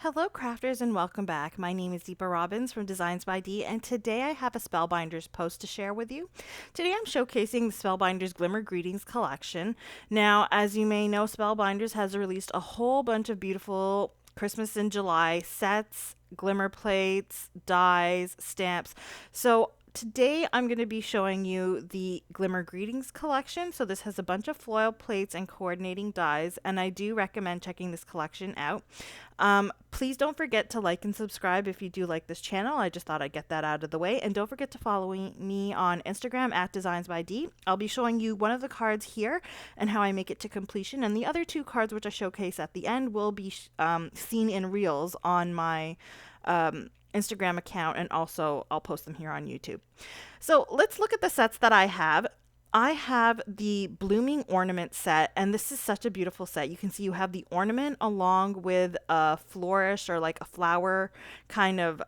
Hello crafters and welcome back. My name is Deepa Robbins from DeeZinesByD and today I have a Spellbinders post to share with you. Today I'm showcasing the Spellbinders Glimmer Greetings Collection. Now, as you may know, Spellbinders has released a whole bunch of beautiful Christmas in July sets, glimmer plates, dies, stamps. So today I'm going to be showing you the Glimmer Greetings collection. So this has a bunch of foil plates and coordinating dies, and I do recommend checking this collection out. Please don't forget to like and subscribe if you do like this channel. I just thought I'd get that out of the way. And don't forget to follow me on Instagram at DeeZinesByD. I'll be showing you one of the cards here and how I make it to completion. And the other two cards, which I showcase at the end, will be seen in reels on my Instagram account, and also I'll post them here on YouTube. So let's look at the sets that I have. I have the Blooming Ornament set, and this is such a beautiful set. You can see you have the ornament along with a flourish or like a flower kind of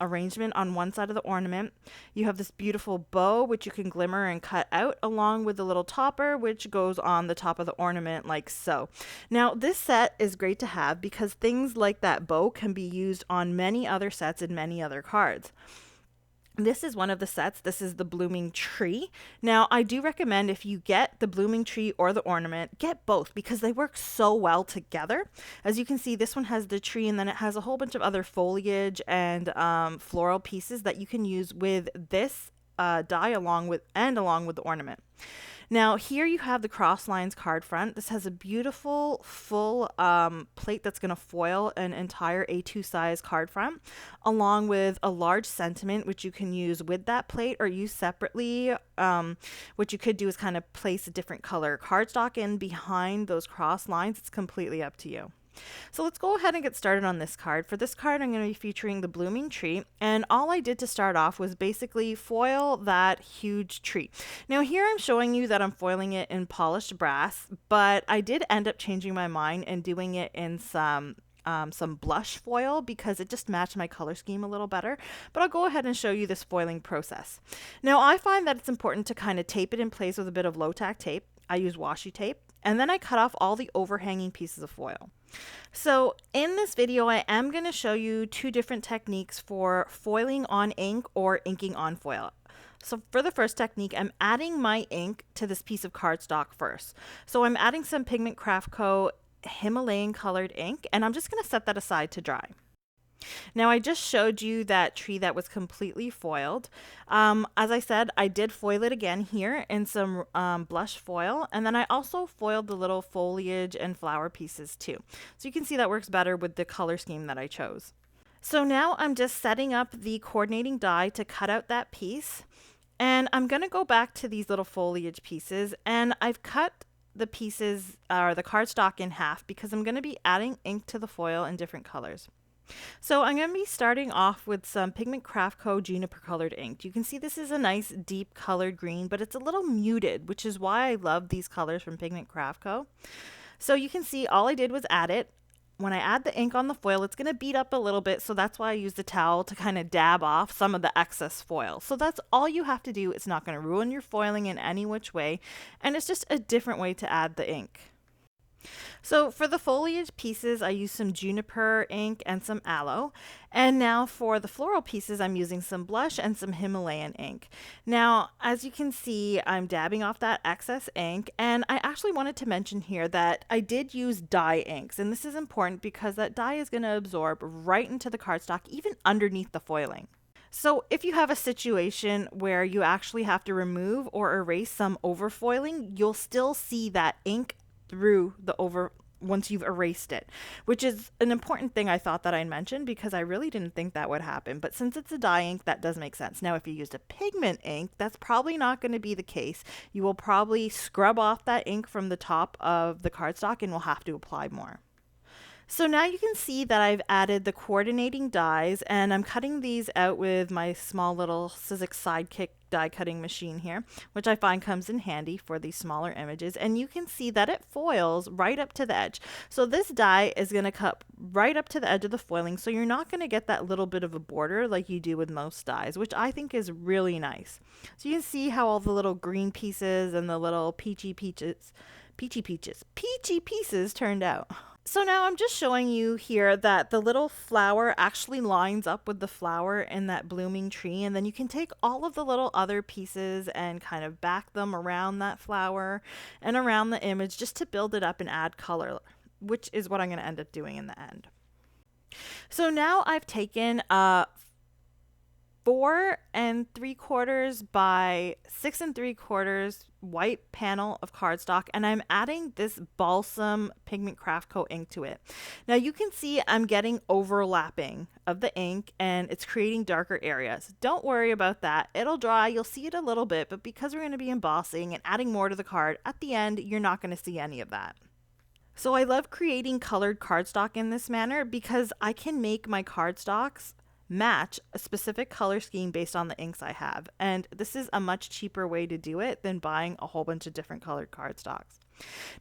arrangement on one side of the ornament. You have this beautiful bow, which you can glimmer and cut out, along with the little topper, which goes on the top of the ornament like so. Now, this set is great to have because things like that bow can be used on many other sets and many other cards. This is one of the sets. This is the Blooming Tree. Now, I do recommend if you get the Blooming Tree or the ornament, get both because they work so well together. As you can see, this one has the tree and then it has a whole bunch of other foliage and floral pieces that you can use with this die along with the ornament. Now here you have the Cross Lines card front. This has a beautiful full plate that's going to foil an entire A2 size card front, along with a large sentiment which you can use with that plate or use separately. What you could do is kind of place a different color cardstock in behind those cross lines. It's completely up to you. So let's go ahead and get started on this card. For this card, I'm going to be featuring the Blooming Tree, and all I did to start off was basically foil that huge tree. Now here I'm showing you that I'm foiling it in polished brass, but I did end up changing my mind and doing it in some blush foil because it just matched my color scheme a little better. But I'll go ahead and show you this foiling process. Now I find that it's important to kind of tape it in place with a bit of low-tack tape. I use washi tape, and then I cut off all the overhanging pieces of foil. So in this video, I am going to show you two different techniques for foiling on ink or inking on foil. So for the first technique, I'm adding my ink to this piece of cardstock first. So I'm adding some Pigment Craft Co. Himalayan colored ink, and I'm just going to set that aside to dry. Now I just showed you that tree that was completely foiled. As I said, I did foil it again here in some blush foil, and then I also foiled the little foliage and flower pieces too. So you can see that works better with the color scheme that I chose. So now I'm just setting up the coordinating die to cut out that piece, and I'm going to go back to these little foliage pieces, and I've cut the pieces or the cardstock in half because I'm going to be adding ink to the foil in different colors. So I'm going to be starting off with some Pigment Craft Co. Juniper colored ink. You can see this is a nice deep colored green, but it's a little muted, which is why I love these colors from Pigment Craft Co. So you can see all I did was add it. When I add the ink on the foil, it's going to bead up a little bit, so that's why I use the towel to kind of dab off some of the excess foil. So that's all you have to do. It's not going to ruin your foiling in any which way, and it's just a different way to add the ink. So for the foliage pieces, I use some juniper ink and some aloe. And now for the floral pieces, I'm using some blush and some Himalayan ink. Now, as you can see, I'm dabbing off that excess ink. And I actually wanted to mention here that I did use dye inks. And this is important because that dye is going to absorb right into the cardstock, even underneath the foiling. So if you have a situation where you actually have to remove or erase some overfoiling, you'll still see that ink through the once you've erased it, which is an important thing I thought that I'd mention because I really didn't think that would happen. But since it's a dye ink, that does make sense. Now, if you used a pigment ink, that's probably not going to be the case. You will probably scrub off that ink from the top of the cardstock and will have to apply more. So now you can see that I've added the coordinating dies, and I'm cutting these out with my small little Sizzix Sidekick die cutting machine here, which I find comes in handy for these smaller images. And you can see that it foils right up to the edge. So this die is going to cut right up to the edge of the foiling, so you're not going to get that little bit of a border like you do with most dies, which I think is really nice. So you can see how all the little green pieces and the little peachy pieces turned out. So now I'm just showing you here that the little flower actually lines up with the flower in that blooming tree, and then you can take all of the little other pieces and kind of back them around that flower and around the image just to build it up and add color, which is what I'm going to end up doing in the end. So now I've taken a 4 3/4 by 6 3/4 white panel of cardstock, and I'm adding this balsam pigment craft coat ink to it. Now you can see I'm getting overlapping of the ink and it's creating darker areas. Don't worry about that. It'll dry. You'll see it a little bit, but because we're going to be embossing and adding more to the card, at the end, you're not going to see any of that. So I love creating colored cardstock in this manner because I can make my cardstocks match a specific color scheme based on the inks I have. And this is a much cheaper way to do it than buying a whole bunch of different colored cardstocks.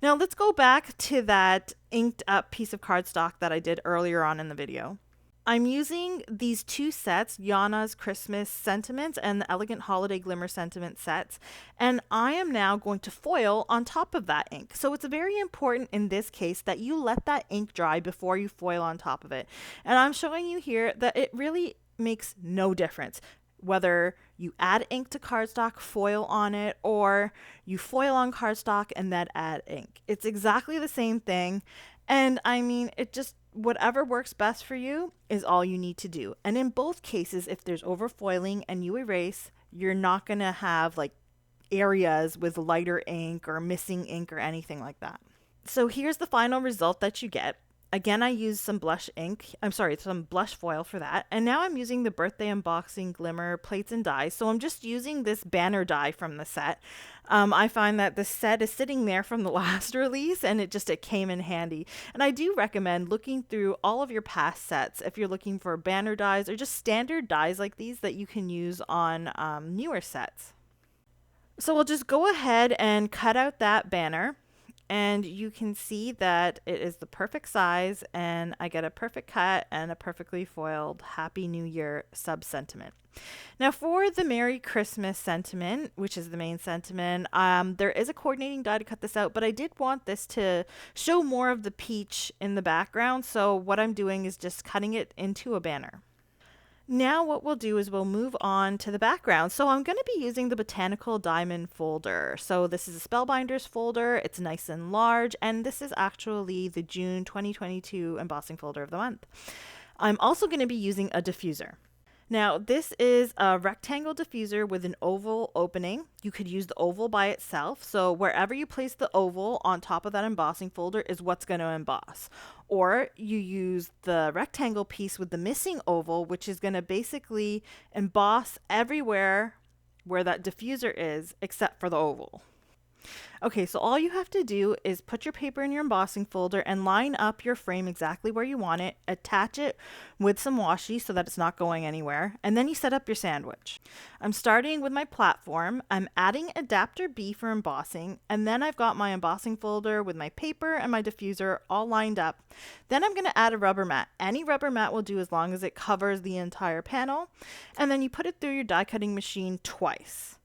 Now let's go back to that inked up piece of cardstock that I did earlier on in the video. I'm using these two sets, Yana's Christmas Sentiments and the Elegant Holiday Glimmer Sentiment sets, and I am now going to foil on top of that ink. So it's very important in this case that you let that ink dry before you foil on top of it. And I'm showing you here that it really makes no difference whether you add ink to cardstock, foil on it, or you foil on cardstock and then add ink. It's exactly the same thing. And I mean, it just, whatever works best for you is all you need to do. And in both cases, if there's overfoiling and you erase, you're not going to have like areas with lighter ink or missing ink or anything like that. So here's the final result that you get. Again, I used some blush ink. Some blush foil for that. And now I'm using the Birthday Unboxing Glimmer plates and dies. So I'm just using this banner die from the set. I find that the set is sitting there from the last release and it came in handy. And I do recommend looking through all of your past sets if you're looking for banner dies or just standard dies like these that you can use on newer sets. So we'll just go ahead and cut out that banner. And you can see that it is the perfect size and I get a perfect cut and a perfectly foiled Happy New Year sub-sentiment. Now for the Merry Christmas sentiment, which is the main sentiment, there is a coordinating die to cut this out, but I did want this to show more of the peach in the background. So what I'm doing is just cutting it into a banner. Now what we'll do is we'll move on to the background. So I'm going to be using the Botanical Diamond folder. So this is a Spellbinders folder. It's nice and large, and this is actually the June 2022 embossing folder of the month. I'm also going to be using a diffuser. Now, this is a rectangle diffuser with an oval opening. You could use the oval by itself. So wherever you place the oval on top of that embossing folder is what's going to emboss. Or you use the rectangle piece with the missing oval, which is going to basically emboss everywhere where that diffuser is except for the oval. Okay, so all you have to do is put your paper in your embossing folder and line up your frame exactly where you want it, attach it with some washi so that it's not going anywhere, and then you set up your sandwich. I'm starting with my platform. I'm adding adapter B for embossing, and then I've got my embossing folder with my paper and my diffuser all lined up. Then I'm going to add a rubber mat. Any rubber mat will do as long as it covers the entire panel, and then you put it through your die cutting machine twice.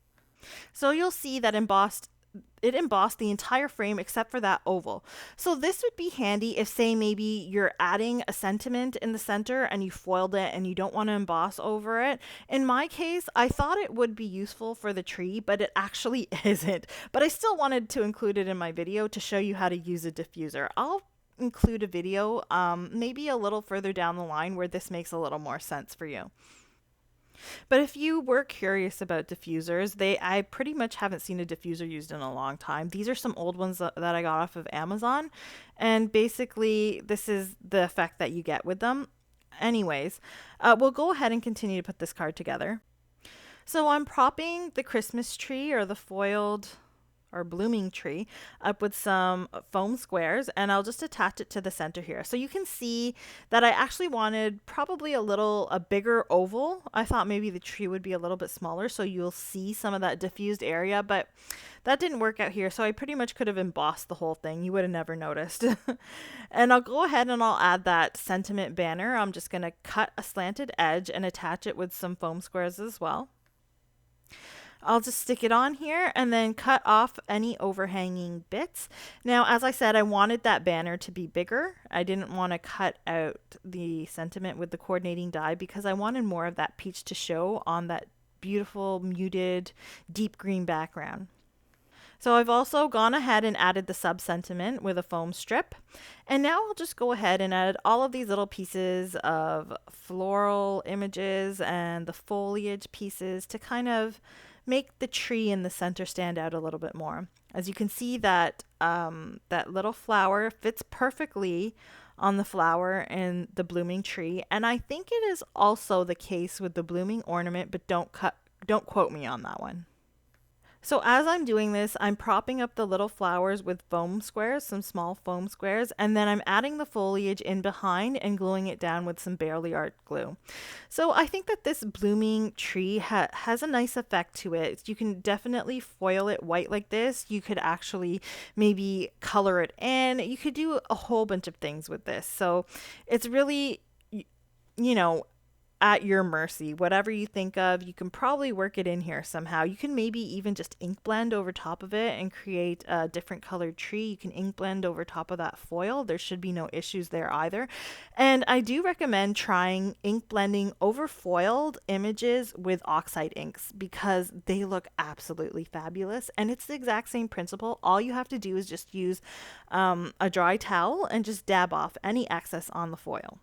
So you'll see that it embossed the entire frame except for that oval. So this would be handy if, say, maybe you're adding a sentiment in the center and you foiled it and you don't want to emboss over it. In my case, I thought it would be useful for the tree, but it actually isn't. But I still wanted to include it in my video to show you how to use a diffuser. I'll include a video maybe a little further down the line where this makes a little more sense for you. But if you were curious about diffusers, I pretty much haven't seen a diffuser used in a long time. These are some old ones that I got off of Amazon. And basically, this is the effect that you get with them. Anyways, we'll go ahead and continue to put this card together. So I'm propping the Christmas tree or the foiled or blooming tree up with some foam squares, and I'll just attach it to the center here. So you can see that I actually wanted probably a bigger oval. I thought maybe the tree would be a little bit smaller so you'll see some of that diffused area, but that didn't work out here. So I pretty much could have embossed the whole thing. You would have never noticed. And I'll go ahead and I'll add that sentiment banner. I'm just going to cut a slanted edge and attach it with some foam squares as well. I'll just stick it on here and then cut off any overhanging bits. Now, as I said, I wanted that banner to be bigger. I didn't want to cut out the sentiment with the coordinating die because I wanted more of that peach to show on that beautiful muted deep green background. So I've also gone ahead and added the sub sentiment with a foam strip. And now I'll just go ahead and add all of these little pieces of floral images and the foliage pieces to kind of make the tree in the center stand out a little bit more. As you can see, that that little flower fits perfectly on the flower in the blooming tree, and I think it is also the case with the blooming ornament, but don't quote me on that one. So as I'm doing this, I'm propping up the little flowers with foam squares, some small foam squares, and then I'm adding the foliage in behind and gluing it down with some Barely Art glue. So I think that this blooming tree has a nice effect to it. You can definitely foil it white like this. You could actually maybe color it in. You could do a whole bunch of things with this. So it's really, you know, at your mercy. Whatever you think of, you can probably work it in here somehow. You can maybe even just ink blend over top of it and create a different colored tree. You can ink blend over top of that foil. There should be no issues there either. And I do recommend trying ink blending over foiled images with oxide inks because they look absolutely fabulous. And it's the exact same principle. All you have to do is just use a dry towel and just dab off any excess on the foil.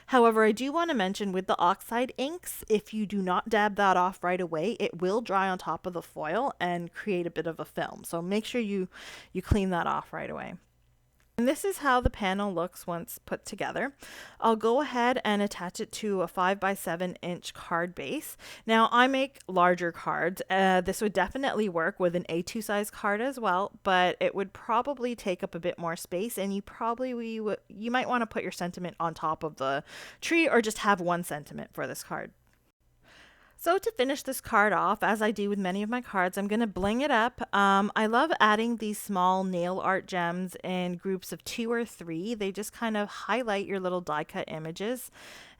However, I do want to mention with the oxide inks, if you do not dab that off right away, it will dry on top of the foil and create a bit of a film. So make sure you clean that off right away. And this is how the panel looks once put together. I'll go ahead and attach it to a 5x7 inch card base. Now I make larger cards. This would definitely work with an A2 size card as well, but it would probably take up a bit more space, and you might want to put your sentiment on top of the tree or just have one sentiment for this card. So to finish this card off, as I do with many of my cards, I'm going to bling it up. I love adding these small nail art gems in groups of 2 or 3. They just kind of highlight your little die cut images.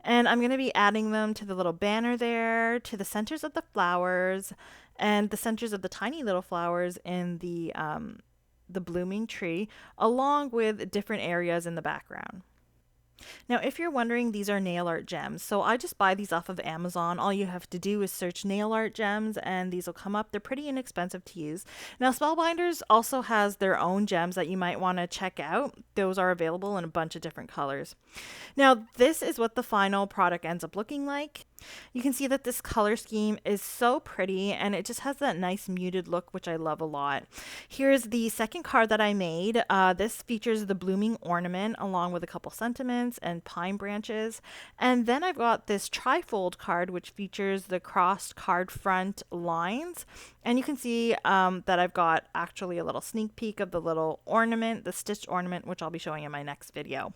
And I'm going to be adding them to the little banner there, to the centers of the flowers, and the centers of the tiny little flowers in the blooming tree, along with different areas in the background. Now, if you're wondering, these are nail art gems. So I just buy these off of Amazon. All you have to do is search nail art gems and these will come up. They're pretty inexpensive to use. Now, Spellbinders also has their own gems that you might want to check out. Those are available in a bunch of different colors. Now, this is what the final product ends up looking like. You can see that this color scheme is so pretty and it just has that nice muted look, which I love a lot. Here's the second card that I made. This features the blooming ornament along with a couple sentiments and pine branches. And then I've got this trifold card, which features the crossed card front lines. And you can see that I've got actually a little sneak peek of the little ornament, the stitched ornament, which I'll be showing in my next video.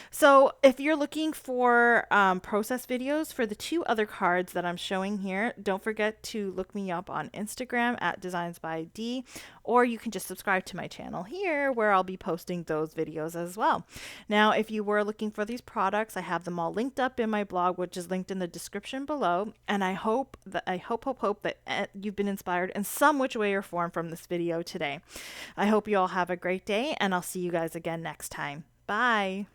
So if you're looking for process videos for the 2 other cards that I'm showing here, don't forget to look me up on Instagram at DeeZinesByD, or you can just subscribe to my channel here where I'll be posting those videos as well. Now, if you were looking for these products, I have them all linked up in my blog, which is linked in the description below. And I hope that you've been inspired in some which way or form from this video today. I hope you all have a great day, and I'll see you guys again next time. Bye.